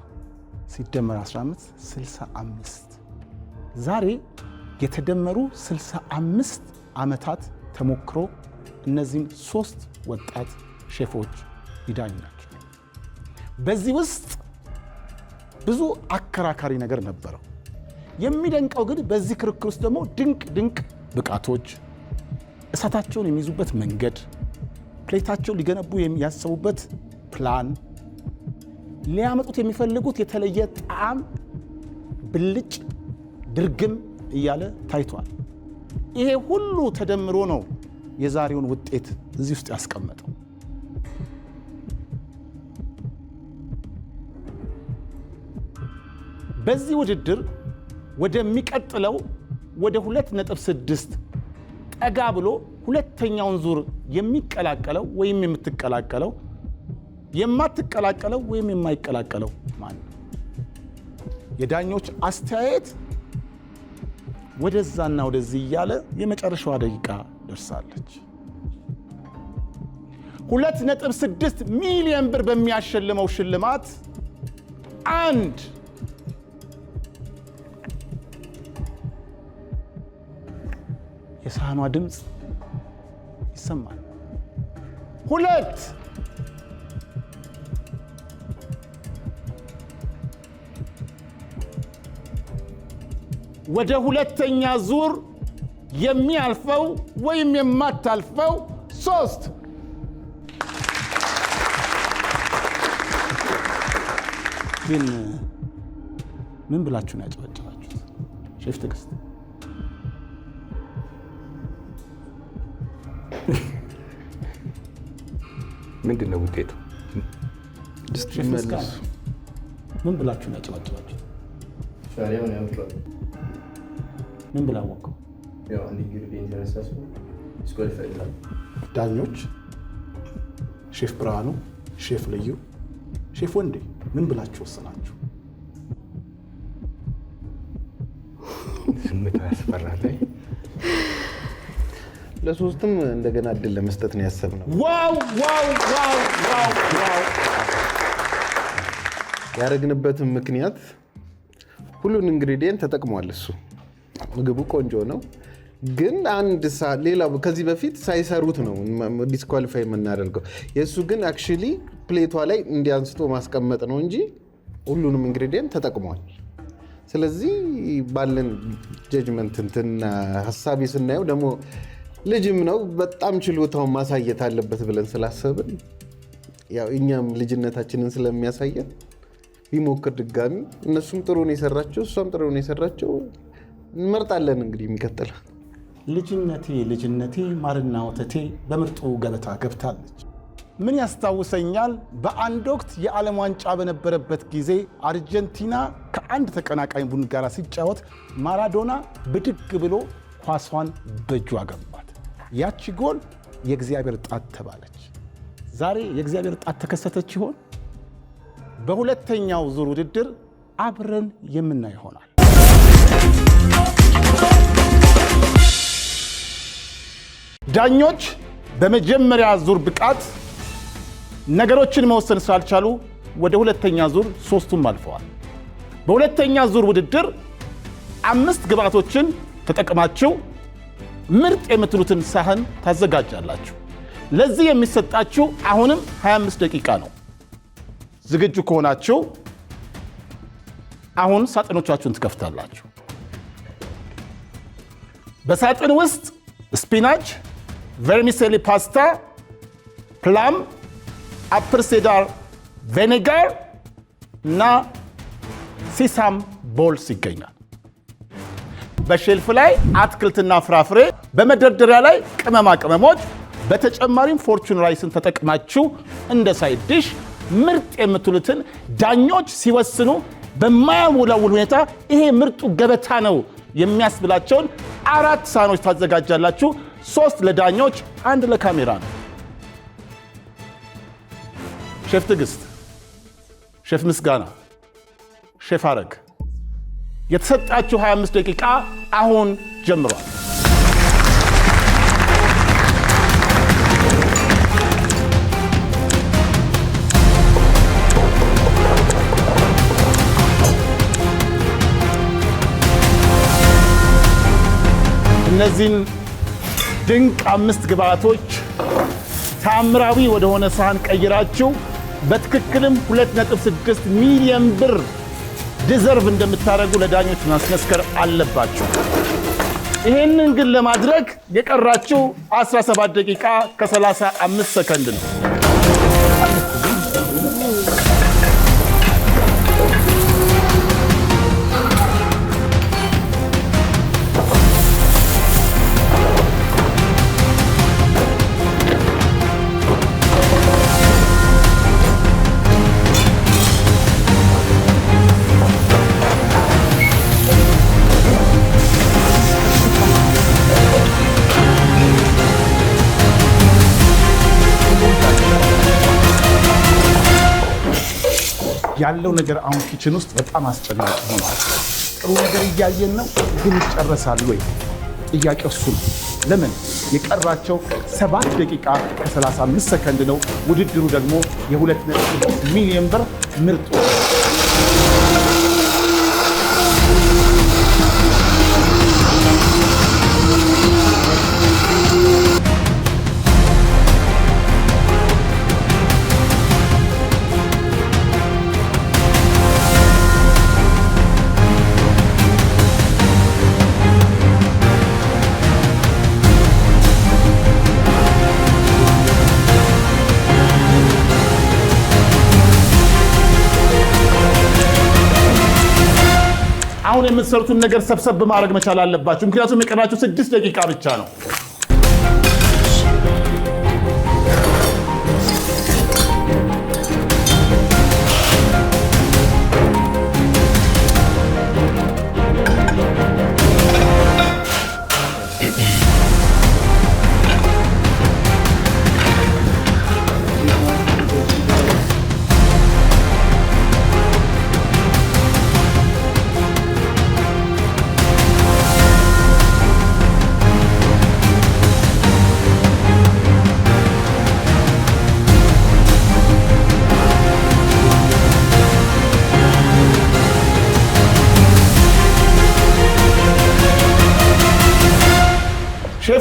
ሲደመር 15 65። ዛሬ የተደመሩ 65 ዓመታት ተሞክሮ እነዚህም 3 ወጣት ሼፎች ይዳኛቸው። በዚህ ውስጥ ብዙ አከራካሪ ነገር ነበረው። የሚደንቀው ግን በዚህ ክርክር ውስጥ ደግሞ ድንቅ ብቃቶች፣ እሳታቸውን የሚይዙበት መንገድ፣ ፕሌታቸውን ሊገነቡ የሚያስቡበት ፕላን፣ ሊያመጡት የሚፈልጉት የተለየ ጣዕም ብልጭ ድርግም እያለ ታይቷል። ይሄ ሁሉ ተደምሮ ነው የዛሬውን ውጤት እዚህ ውስጥ ያስቀመጠው። በዚህ ውድድር ወደሚቀጥለው ወደ 2.6 ጠጋ ብሎ ሁለተኛውን ዙር የሚቀላቀለው ወይም የምትቀላቀለው የማትቀላቀለው ወይም የማይቀላቀለው ማለት ነው። የዳኞች አስተያየት ወደዛና ወደዚህ እያለ የመጨረሻዋ ደቂቃ ደርሳለች። 2.6 ሚሊዮን ብር በሚያሸልመው ሽልማት አንድ የሳህኗ ድምፅ ይሰማል። 2 ወደ ሁለተኛ ዙር የሚያልፈው ወይም የማታልፈው 3 ግን ምን ብላችሁ ነው ያጨበጨባችሁት? ሼፍ ትዕግስት ምንድን ነው ውጤቱ? ምን ብላችሁ ነው ያጨበጨባችሁት? ምን ብላ ወቀው? ዳኞች ሼፍ ብርሃኑ፣ ሼፍ ልዩ፣ ሼፍ ወንዴ ምን ብላችሁ ወሰናችሁ? ስሜት ያስፈራል። ለሶስትም እንደገና እድል ለመስጠት ነው ያሰብነው። ዋው ዋው ዋው ዋው ዋው! ያደረግንበትም ምክንያት ሁሉን ኢንግሪዲየንት ተጠቅሟል እሱ። ምግቡ ቆንጆ ነው፣ ግን አንድ ሌላ ከዚህ በፊት ሳይሰሩት ነው ዲስኳሊፋይ የምናደርገው። የእሱ ግን አክቹሊ ፕሌቷ ላይ እንዲያንስቶ ማስቀመጥ ነው እንጂ ሁሉንም ኢንግሪዲየንት ተጠቅሟል። ስለዚህ ባለን ጀጅመንት እንትና ሀሳቢ ስናየው ደግሞ ልጅም ነው በጣም ችሎታውን ማሳየት አለበት ብለን ስላሰብን ያው እኛም ልጅነታችንን ስለሚያሳየን ቢሞክር ድጋሚ እነሱም ጥሩ ነው የሰራቸው እሷም ጥሩ ነው የሰራቸው እንመርጣለን። እንግዲህ የሚቀጥለው ልጅነቴ ማርና ወተቴ በምርጡ ገበታ ገብታለች። ምን ያስታውሰኛል፣ በአንድ ወቅት የዓለም ዋንጫ በነበረበት ጊዜ አርጀንቲና ከአንድ ተቀናቃኝ ቡድን ጋር ሲጫወት ማራዶና ብድግ ብሎ ኳሷን በእጁ አገባት። ያቺ ጎል የእግዚአብሔር ጣት ተባለች። ዛሬ የእግዚአብሔር ጣት ተከሰተች ይሆን? በሁለተኛው ዙር ውድድር አብረን የምናይ ይሆናል። ዳኞች በመጀመሪያ ዙር ብቃት ነገሮችን መወሰን ስላልቻሉ ወደ ሁለተኛ ዙር ሶስቱም አልፈዋል። በሁለተኛ ዙር ውድድር 5 ግብአቶችን ተጠቅማችሁ ምርጥ የምትሉትን ሳህን ታዘጋጃላችሁ። ለዚህ የሚሰጣችሁ አሁንም 25 ደቂቃ ነው። ዝግጁ ከሆናችሁ አሁን ሳጥኖቻችሁን ትከፍታላችሁ። በሳጥን ውስጥ ስፒናች፣ ቨርሚሴሊ ፓስታ፣ ፕላም፣ አፕል ሴዳር ቬኔጋር እና ሲሳም ቦልስ ይገኛል። በሼልፍ ላይ አትክልትና ፍራፍሬ፣ በመደርደሪያ ላይ ቅመማ ቅመሞች፣ በተጨማሪም ፎርቹን ራይስን ተጠቅማችሁ እንደ ሳይድ ዲሽ ምርጥ የምትሉትን ዳኞች ሲወስኑ በማያወላውል ሁኔታ ይሄ ምርጡ ገበታ ነው የሚያስብላቸውን 4 ሳህኖች ታዘጋጃላችሁ። 3 ለዳኞች፣ 1 ለካሜራ ነው። ሼፍ ትዕግስት፣ ሼፍ ምስጋና፣ ሼፍ አረግ የተሰጣችሁ 25 ደቂቃ አሁን ጀምሯል። እነዚህን ድንቅ 5 ግብአቶች ታምራዊ ወደሆነ ሳህን ቀይራችሁ በትክክልም 2.6 ሚሊዮን ብር ዲዘርቭ እንደምታደርጉ ለዳኞች ማስመስከር አለባችሁ። ይሄንን ግን ለማድረግ የቀራችሁ 17 ደቂቃ ከ35 ሰከንድ ነው። ያለው ነገር አሁን ኪችን ውስጥ በጣም አስጨናቂ ሆኗል። ጥሩ ነገር እያየን ነው፣ ግን ይጨረሳል ወይ? ጥያቄው እሱ ነው። ለምን የቀራቸው 7 ደቂቃ ከ35 ሰከንድ ነው። ውድድሩ ደግሞ የ2.6 ሚሊዮን ብር ምርጡ አሁን የምትሰሩትን ነገር ሰብሰብ ማድረግ መቻል አለባችሁ። ምክንያቱም የቀራችሁ 6 ደቂቃ ብቻ ነው።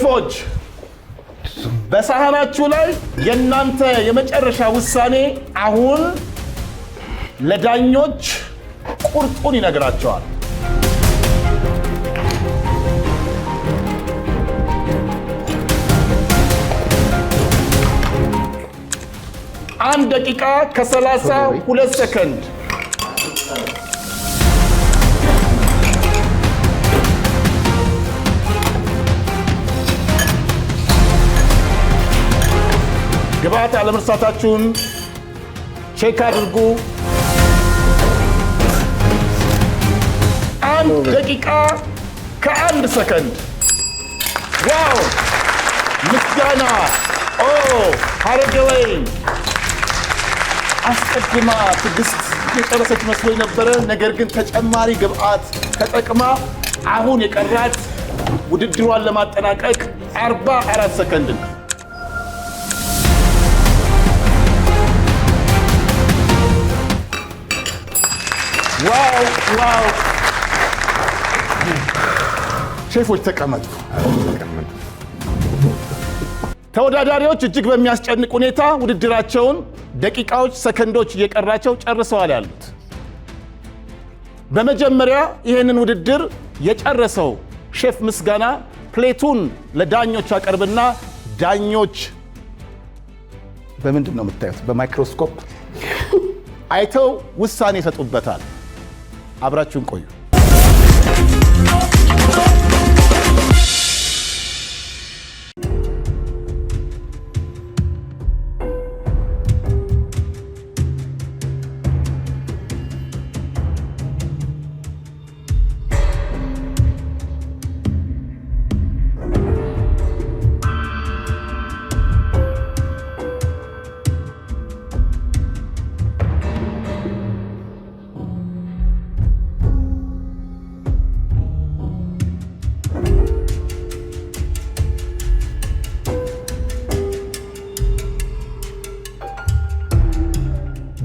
ሼፎች በሳህናችሁ ላይ የእናንተ የመጨረሻ ውሳኔ አሁን ለዳኞች ቁርጡን ይነግራቸዋል። አንድ ደቂቃ ከ32 ሰከንድ። ግብአት አለመርሳታችሁን ቼክ አድርጉ። 1 ደቂቃ ከ1 ሰከንድ። ዋው! ምስጋና ሀረገወይን አስቀድማ ትዕግስት የጨረሰች መስሎኝ ነበረ። ነገር ግን ተጨማሪ ግብአት ተጠቅማ አሁን የቀራት ውድድሯን ለማጠናቀቅ 44 ሰከንድ ነው። ዋው! ሼፎች ተቀመጡ። ተወዳዳሪዎች እጅግ በሚያስጨንቅ ሁኔታ ውድድራቸውን ደቂቃዎች፣ ሰከንዶች እየቀራቸው ጨርሰዋል ያሉት። በመጀመሪያ ይህንን ውድድር የጨረሰው ሼፍ ምስጋና ፕሌቱን ለዳኞች አቀርብና ዳኞች በምንድን ነው የምታዩት? በማይክሮስኮፕ አይተው ውሳኔ ይሰጡበታል። አብራችሁን ቆዩ።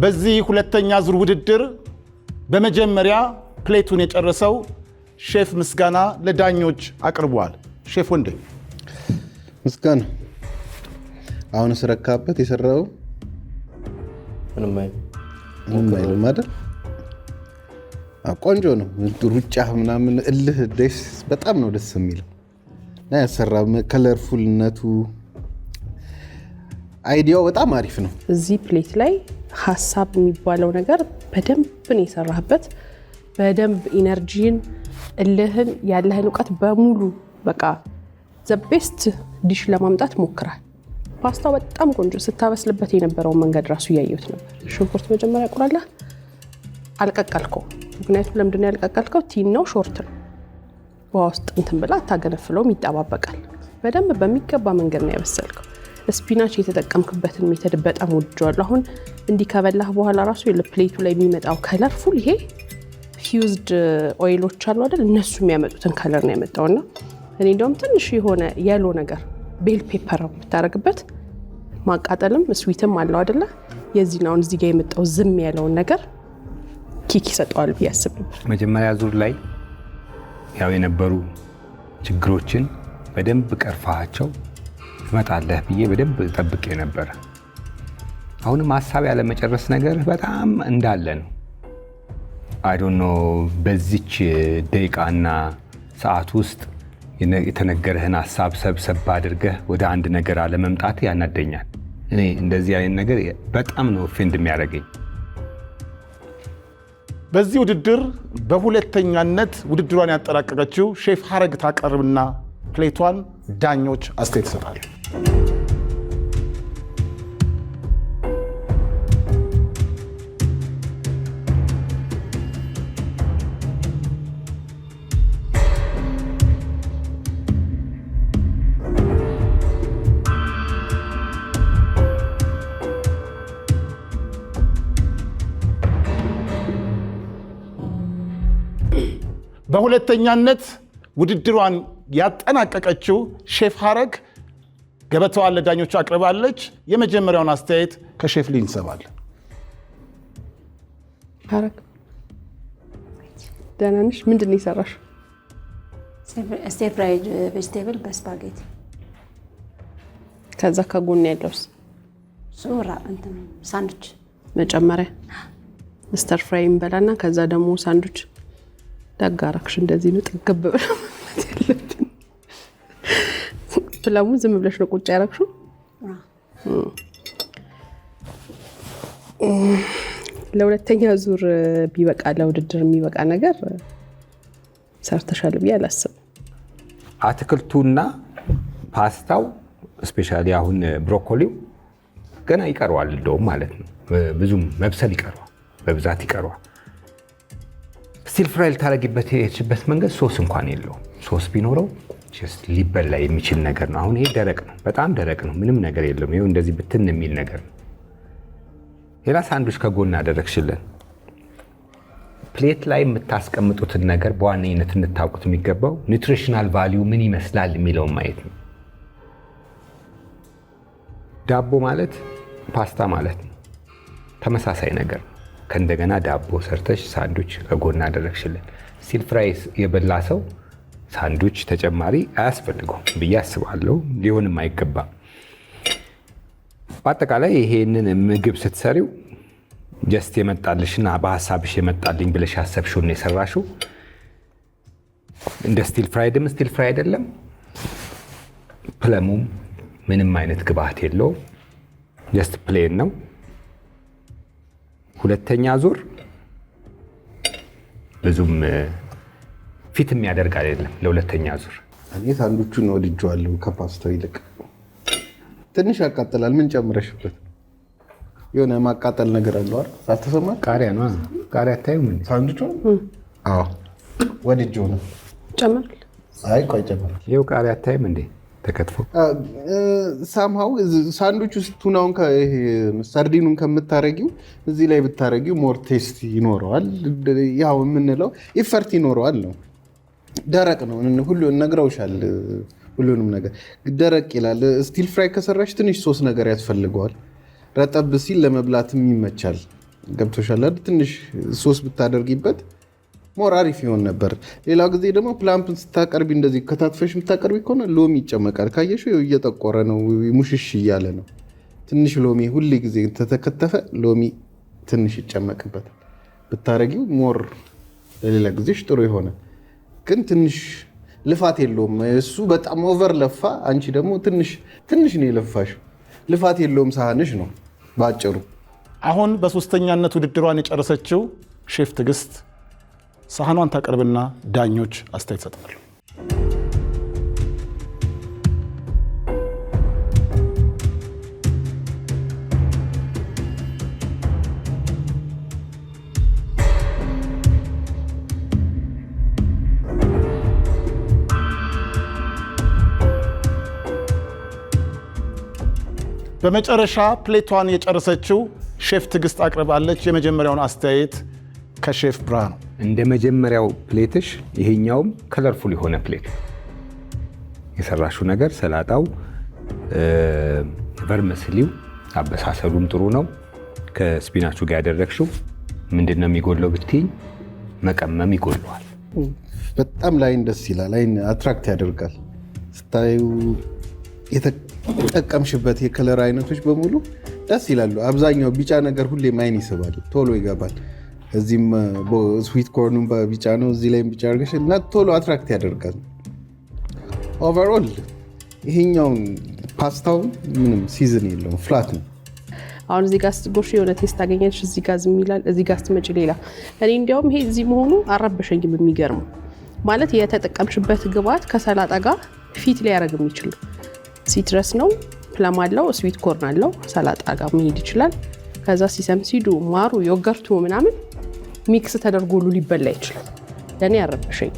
በዚህ ሁለተኛ ዙር ውድድር በመጀመሪያ ፕሌቱን የጨረሰው ሼፍ ምስጋና ለዳኞች አቅርቧል። ሼፍ ወንዴ ምስጋና አሁን ስረካበት የሰራው ምንም አይልም አይደል? ቆንጆ ነው። ሩጫ ምናምን እልህ ደስ በጣም ነው ደስ የሚለው እና ያሰራው ከለርፉልነቱ አይዲያው በጣም አሪፍ ነው። እዚህ ፕሌት ላይ ሀሳብ የሚባለው ነገር በደንብ ነው የሰራህበት። በደንብ ኢነርጂን፣ እልህን፣ ያለህን እውቀት በሙሉ በቃ ዘ ቤስት ዲሽ ለማምጣት ሞክራል። ፓስታው በጣም ቆንጆ፣ ስታበስልበት የነበረውን መንገድ ራሱ እያየሁት ነበር። ሽንኩርት መጀመሪያ ቁራለህ፣ አልቀቀልከው። ምክንያቱም ለምንድን ነው ያልቀቀልከው? ቲን ነው፣ ሾርት ነው። ውሃ ውስጥ እንትን ብላ አታገነፍለውም፣ ይጣባበቃል። በደንብ በሚገባ መንገድ ነው ያበሰልከው። ስፒናች የተጠቀምክበትን ሜተድ በጣም ወድጀዋለሁ። አሁን እንዲህ ከበላህ በኋላ ራሱ የፕሌቱ ላይ የሚመጣው ከለር ፉል ይሄ ፊውዝድ ኦይሎች አሉ አይደል? እነሱ የሚያመጡትን ከለር ነው ያመጣውና እኔ እንደውም ትንሽ የሆነ የሎ ነገር ቤል ፔፐር ብታረግበት ማቃጠልም ስዊትም አለው አይደለ? የዚህን አሁን እዚህ ጋር የመጣው ዝም ያለውን ነገር ኪክ ይሰጠዋል ብዬ አስብ ነበር። መጀመሪያ ዙር ላይ ያው የነበሩ ችግሮችን በደንብ ቀርፋቸው ትመጣለህ ብዬ በደንብ ጠብቄ ነበር። አሁንም ሀሳብ ያለመጨረስ ነገር በጣም እንዳለ ነው። አይ ዶንት ኖ በዚች ደቂቃና ሰዓት ውስጥ የተነገረህን ሀሳብ ሰብሰብ አድርገህ ወደ አንድ ነገር አለመምጣት ያናደኛል። እኔ እንደዚህ አይነት ነገር በጣም ነው ኦፌንድ የሚያደርገኝ። በዚህ ውድድር በሁለተኛነት ውድድሯን ያጠናቀቀችው ሼፍ ሀረግ ታቀርብና ፕሌቷን ዳኞች አስተያየት ይሰጣሉ። በሁለተኛነት ውድድሯን ያጠናቀቀችው ሼፍ ሀረግ ገበታዋን ለዳኞቹ አቅርባለች። የመጀመሪያውን አስተያየት ከሼፍ ሊ እንሰማለን። ሀረግ ደህና ነሽ? ምንድን ነው የሰራሽው? ስቴር ፍራይድ ቬጅቴብል በስፓጌቲ። ከዛ ከጎን ያለውስ ሱራ እንትን ሳንዱች መጨመሪያ ስታር ፍራይ እንበላና ከዛ ደግሞ ሳንዱች ዳጋራክሽ እንደዚህ ነው ጥግብ ያለብኝ። ፕላሙ ዝም ብለሽ ነው ቁጭ ያረክሽው? ለሁለተኛ ዙር ቢበቃ ለውድድር የሚበቃ ነገር ሰርተሻል ብዬ አላስብም። አትክልቱና ፓስታው ስፔሻሊ አሁን ብሮኮሊው ገና ይቀረዋል እንደውም ማለት ነው። ብዙም መብሰል ይቀረዋል፣ በብዛት ይቀረዋል። ስቲል ፍራይ ልታረጊበት የሄድሽበት መንገድ ሶስ እንኳን የለውም። ሶስ ቢኖረው ሊበላ የሚችል ነገር ነው። አሁን ይሄ ደረቅ ነው፣ በጣም ደረቅ ነው፣ ምንም ነገር የለውም። ይሄው እንደዚህ ብትን የሚል ነገር ነው። ሌላ ሳንዱች ከጎን አደረግሽልን። ፕሌት ላይ የምታስቀምጡትን ነገር በዋነኝነት እንድታውቁት የሚገባው ኒውትሪሽናል ቫሊዩ ምን ይመስላል የሚለውን ማየት ነው። ዳቦ ማለት ፓስታ ማለት ነው፣ ተመሳሳይ ነገር ነው። ከእንደገና ዳቦ ሰርተሽ ሳንዱች ከጎን አደረግሽልን። ስቲል ፍራይ የበላ ሰው ሳንዱች ተጨማሪ አያስፈልገውም ብዬ አስባለሁ። ሊሆንም አይገባም። በአጠቃላይ ይሄንን ምግብ ስትሰሪው ጀስት የመጣልሽና በሀሳብሽ የመጣልኝ ብለሽ ያሰብሽውን የሰራሽው እንደ ስቲል ፍራይድም ስቲል ፍራይ አይደለም። ፕለሙም ምንም አይነት ግብአት የለውም፣ ጀስት ፕሌን ነው። ሁለተኛ ዙር ብዙም ፊት የሚያደርግ አይደለም። ለሁለተኛ ዙር እኔ ሳንዱቹን ወድጄዋለሁ ከፓስታው ይልቅ። ትንሽ ያቃጥላል። ምን ጨምረሽበት? የሆነ ማቃጠል ነገር አለው አይደል? ሳትሰማ ቃሪያ ነው። ቃሪያ አታዩም እንዴ? ሳንዱቹን አዎ ወድጄው ነው። ጨምር። አይ ቆይ ጨምር። ይኸው ቃሪያ አታይም እንዴ? ተከትፎ ሳምሃው ሳንዱቹ ውስጥ ቱናውን ሰርዲኑን ከምታረጊው እዚህ ላይ ብታረጊው ሞር ቴስት ይኖረዋል። ያው የምንለው ኢፈርት ይኖረዋል ነው። ደረቅ ነው ሁሉ ነግረውሻል። ሁሉንም ነገር ደረቅ ይላል። ስቲል ፍራይ ከሰራሽ ትንሽ ሶስ ነገር ያስፈልገዋል። ረጠብ ሲል ለመብላትም ይመቻል። ገብቶሻል አይደል? ትንሽ ሶስ ብታደርጊበት ሞር አሪፍ ይሆን ነበር። ሌላው ጊዜ ደግሞ ፕላምፕን ስታቀርቢ እንደዚህ ከታትፈሽ የምታቀርቢ ከሆነ ሎሚ ይጨመቃል። ካየሽው እየጠቆረ ነው፣ ሙሽሽ እያለ ነው። ትንሽ ሎሚ ሁሌ ጊዜ ተተከተፈ ሎሚ ትንሽ ይጨመቅበት ብታረጊው ሞር ለሌላ ጊዜሽ ጥሩ ይሆነ። ግን ትንሽ ልፋት የለውም እሱ በጣም ኦቨር ለፋ። አንቺ ደግሞ ትንሽ ነው የለፋሽው። ልፋት የለውም ሳህንሽ ነው ባጭሩ። አሁን በሶስተኛነት ውድድሯን የጨረሰችው ሼፍ ትዕግስት ሳህኗን ታቀርብና ዳኞች አስተያየት ይሰጣሉ። በመጨረሻ ፕሌቷን የጨረሰችው ሼፍ ትዕግስት አቅርባለች። የመጀመሪያውን አስተያየት ከሼፍ ብርሃኑ። እንደ መጀመሪያው ፕሌትሽ ይሄኛውም ከለርፉል የሆነ ፕሌት የሰራሹ ነገር ሰላጣው፣ ቨርመስሊው አበሳሰሉም ጥሩ ነው። ከስፒናቹ ጋር ያደረግሽው ምንድነው የሚጎለው ብትይኝ፣ መቀመም ይጎለዋል። በጣም ላይን ደስ ይላል። ላይን አትራክት ያደርጋል ስታዩ። የተጠቀምሽበት የከለር አይነቶች በሙሉ ደስ ይላሉ። አብዛኛው ቢጫ ነገር ሁሌ ማይን ይስባል፣ ቶሎ ይገባል። እዚህም ስዊት ኮርኑም በቢጫ ነው፣ እዚህ ላይም ቢጫ አድርገሽ እና ቶሎ አትራክት ያደርጋል። ኦቨርኦል ይሄኛውን ፓስታው ምንም ሲዝን የለውም፣ ፍላት ነው። አሁን እዚህ ጋር ስትጎርሽ የሆነ ቴስት ታገኛለሽ፣ እዚህ ጋር ዝም ይላል፣ እዚህ ጋር ስትመጪ ሌላ። እኔ እንዲያውም ይሄ እዚህ መሆኑ አረበሸኝም። የሚገርመው ማለት የተጠቀምሽበት ግብአት ከሰላጣ ጋር ፊት ሊያደርግ የሚችል ሲትረስ ነው፣ ፕለም አለው፣ ስዊት ኮርን አለው፣ ሰላጣ ጋር መሄድ ይችላል። ከዛ ሲሰምሲዱ፣ ማሩ፣ ዮገርቱ ምናምን ሚክስ ተደርጎ ሁሉ ሊበላ ይችላል። ለእኔ ያረበሸኝ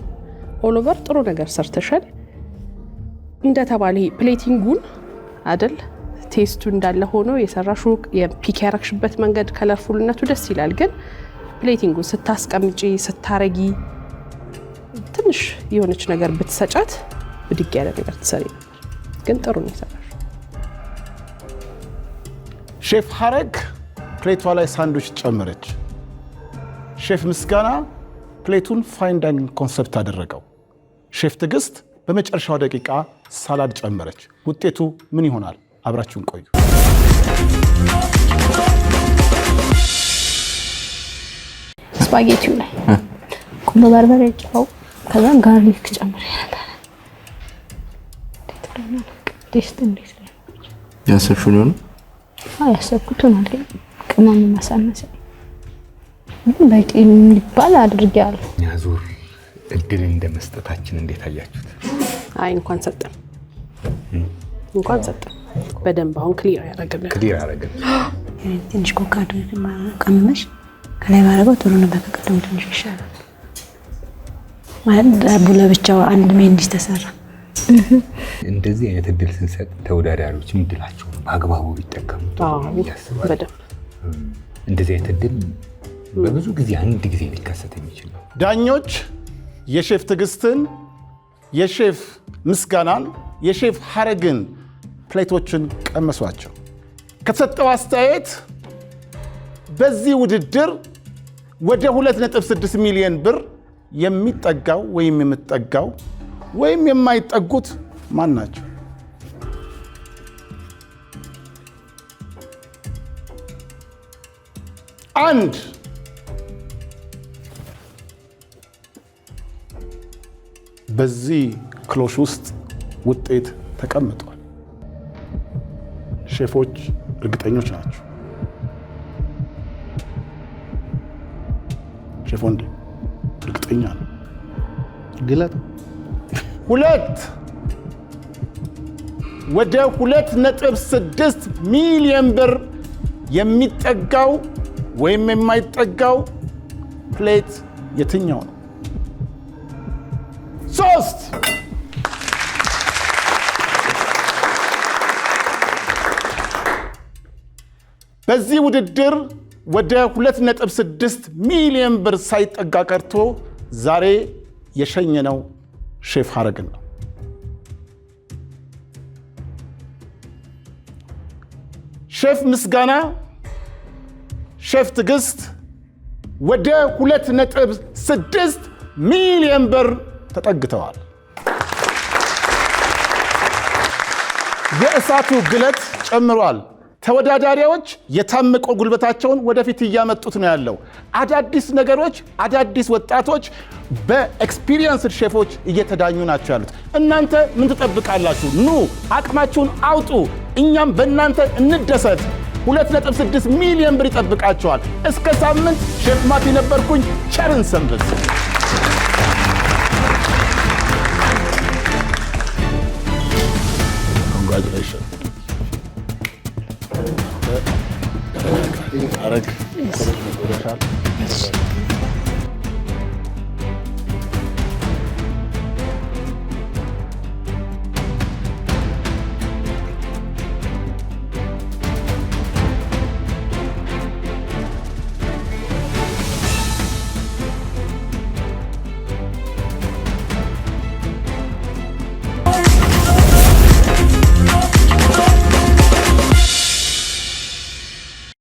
ኦሎቨር ጥሩ ነገር ሰርተሻል። እንደተባለ ፕሌቲንጉን አይደል ቴስቱ እንዳለ ሆኖ የሰራሹ የፒክ ያረግሽበት መንገድ ከለርፉልነቱ ደስ ይላል። ግን ፕሌቲንጉ ስታስቀምጪ ስታረጊ ትንሽ የሆነች ነገር ብትሰጫት ብድግ ያለ ነገር ትሰሪ ነበር። ግን ጥሩ ነው የሰራሽ። ሼፍ ሀረግ ፕሌቷ ላይ ሳንዱች ጨመረች። ሼፍ ምስጋና ፕሌቱን ፋይን ዳይኒንግ ኮንሰፕት አደረገው። ሼፍ ትዕግስት በመጨረሻው ደቂቃ ሳላድ ጨመረች። ውጤቱ ምን ይሆናል? አብራችሁን ቆዩ። ስፓጌቲው ላይ ቁንዶ በርበሬ፣ ጨው ከዛ ጋርሊክ ጨምሬ ነበር። ቴስት እንዴት ነው? ያሰብሽው ነው? ያሰብኩት ነው አይደል? ቅመም ማሳነስ በቂ እንዲባል አድርጌያለሁ። ያዙር እድል እንደመስጠታችን እንዴት አያችሁት? አይ እንኳን ሰጠን በደንብ አሁን ክሊር ያደረገልን ትንሽ ኮካ ቀመሽ ከላይ ባረገው ጥሩ ነበር። ከቀደም ትንሽ ይሻላል ማለት ዳቦ ለብቻው አንድ ሜንዲስ ተሰራ። እንደዚህ አይነት እድል ስንሰጥ ተወዳዳሪዎች እድላቸውን በአግባቡ ቢጠቀሙ በደንብ እንደዚህ አይነት እድል በብዙ ጊዜ አንድ ጊዜ ሊከሰት የሚችል ነው። ዳኞች የሼፍ ትዕግስትን፣ የሼፍ ምስጋናን፣ የሼፍ ሀረግን ፕሌቶችን ቀመሷቸው። ከተሰጠው አስተያየት በዚህ ውድድር ወደ 2.6 ሚሊዮን ብር የሚጠጋው ወይም የምትጠጋው ወይም የማይጠጉት ማን ናቸው? አንድ በዚህ ክሎሽ ውስጥ ውጤት ተቀምጧል። ሼፎች እርግጠኞች ናቸው። ሼፍ ወንዴ እርግጠኛ ነው። ግለጥ። 2 ወደ 2.6 ሚሊዮን ብር የሚጠጋው ወይም የማይጠጋው ፕሌት የትኛው ነው? 3 በዚህ ውድድር ወደ 2.6 ሚሊዮን ብር ሳይጠጋ ቀርቶ ዛሬ የሸኘነው ሼፍ ሀረግን ነው። ሼፍ ምስጋና፣ ሼፍ ትዕግስት ወደ 2.6 ሚሊዮን ብር ተጠግተዋል። የእሳቱ ግለት ጨምሯል። ተወዳዳሪዎች የታመቀው ጉልበታቸውን ወደፊት እያመጡት ነው ያለው። አዳዲስ ነገሮች፣ አዳዲስ ወጣቶች በኤክስፒሪየንስድ ሼፎች እየተዳኙ ናቸው ያሉት። እናንተ ምን ትጠብቃላችሁ? ኑ አቅማችሁን አውጡ፣ እኛም በእናንተ እንደሰት። 2.6 ሚሊዮን ብር ይጠብቃቸዋል። እስከ ሳምንት ሼፍ ማቲ ነበርኩኝ። ቸርን ሰንብት። ኮንግራቹሌሽን አረግ